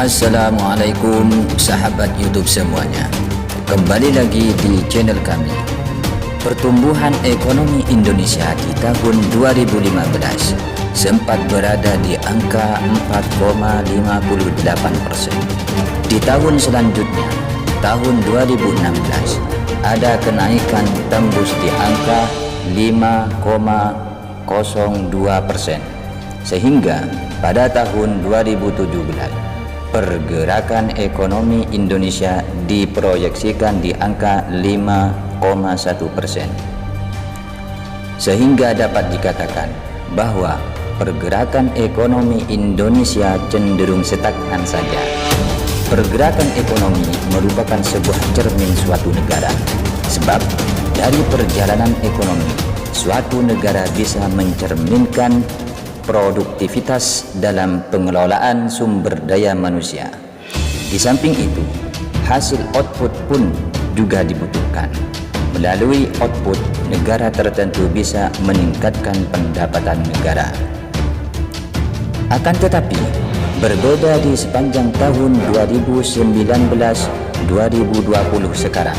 Assalamualaikum sahabat YouTube semuanya. Kembali lagi di channel kami. Pertumbuhan ekonomi Indonesia di tahun 2015 sempat berada di angka 4,58%. Di tahun selanjutnya, tahun 2016, ada kenaikan tembus di angka 5,02%. Sehingga pada tahun 2017 pergerakan ekonomi Indonesia diproyeksikan di angka 5,1%. Sehingga dapat dikatakan bahwa pergerakan ekonomi Indonesia cenderung stagnan saja. Pergerakan ekonomi merupakan sebuah cermin suatu negara, sebab dari perjalanan ekonomi suatu negara bisa mencerminkan produktivitas dalam pengelolaan sumber daya manusia. Di samping itu, hasil output pun juga dibutuhkan. Melalui output, negara tertentu bisa meningkatkan pendapatan negara. Akan tetapi, berbeda di sepanjang tahun 2019-2020 sekarang,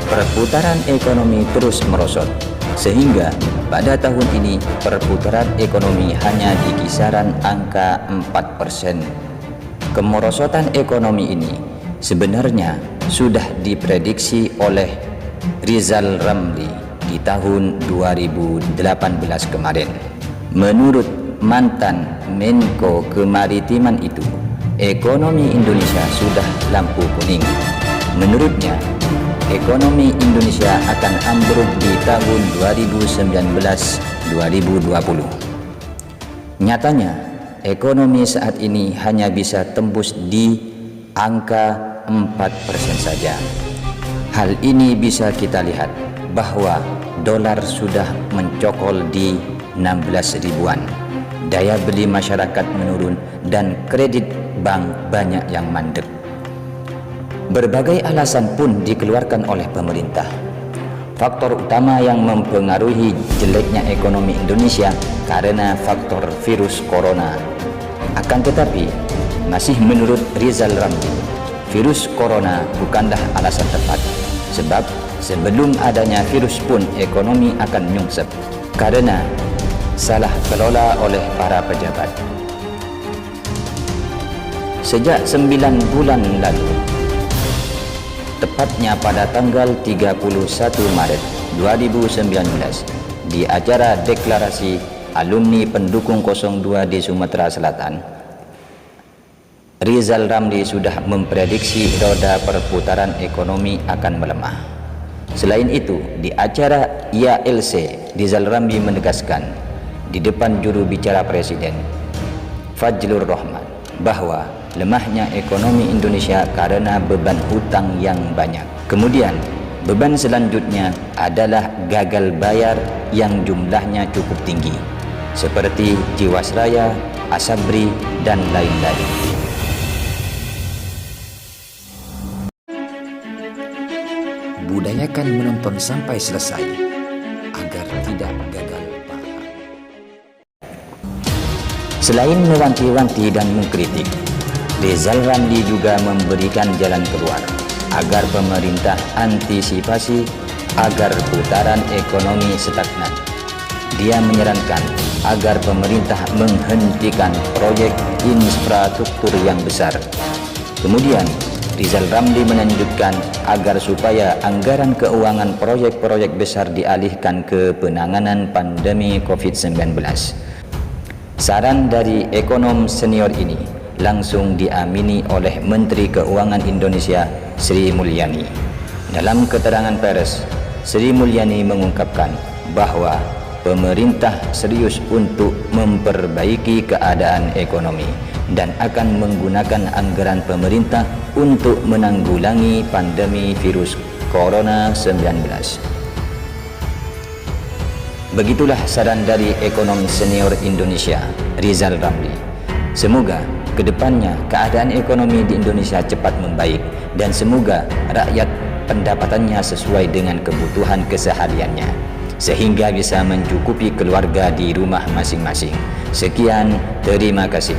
perputaran ekonomi terus merosot. Sehingga pada tahun ini perputaran ekonomi hanya di kisaran angka 4%. Kemerosotan ekonomi ini sebenarnya sudah diprediksi oleh Rizal Ramli di tahun 2018 kemarin. Menurut mantan Menko Kemaritiman itu, ekonomi Indonesia sudah lampu kuning. Menurutnya, ekonomi Indonesia akan ambruk di tahun 2019-2020. Nyatanya, ekonomi saat ini hanya bisa tembus di angka 4% saja. Hal ini bisa kita lihat bahwa dolar sudah mencokol di 16 ribuan. Daya beli masyarakat menurun dan kredit bank banyak yang mandek. Berbagai alasan pun dikeluarkan oleh pemerintah. Faktor utama yang mempengaruhi jeleknya ekonomi Indonesia karena faktor virus corona. Akan tetapi, masih menurut Rizal Ramli, virus corona bukanlah alasan tepat. Sebab sebelum adanya virus pun ekonomi akan nyungsep karena salah kelola oleh para pejabat. Sejak 9 bulan lalu, tepatnya pada tanggal 31 Maret 2019 di acara deklarasi alumni pendukung 02 di Sumatera Selatan, Rizal Ramli sudah memprediksi roda perputaran ekonomi akan melemah. Selain itu, di acara IALC, Rizal Ramli menegaskan di depan juru bicara Presiden Fadjlur Rahman bahwa lemahnya ekonomi Indonesia karena beban hutang yang banyak. Kemudian, beban selanjutnya adalah gagal bayar yang jumlahnya cukup tinggi, seperti Jiwasraya, Asabri, dan lain-lain. Budayakan menonton sampai selesai agar tidak gagal paham. Selain mewanti-wanti dan mengkritik, Rizal Ramli juga memberikan jalan keluar agar pemerintah antisipasi agar putaran ekonomi stagnan. Dia menyarankan agar pemerintah menghentikan proyek infrastruktur yang besar. Kemudian, Rizal Ramli melanjutkan agar supaya anggaran keuangan proyek-proyek besar dialihkan ke penanganan pandemi COVID-19. Saran dari ekonom senior ini langsung diamini oleh Menteri Keuangan Indonesia Sri Mulyani. Dalam keterangan pers, Sri Mulyani mengungkapkan bahwa pemerintah serius untuk memperbaiki keadaan ekonomi dan akan menggunakan anggaran pemerintah untuk menanggulangi pandemi virus Corona 19. Begitulah saran dari ekonom senior Indonesia, Rizal Ramli. Semoga kedepannya keadaan ekonomi di Indonesia cepat membaik dan semoga rakyat pendapatannya sesuai dengan kebutuhan kesehariannya sehingga bisa mencukupi keluarga di rumah masing-masing. Sekian, terima kasih.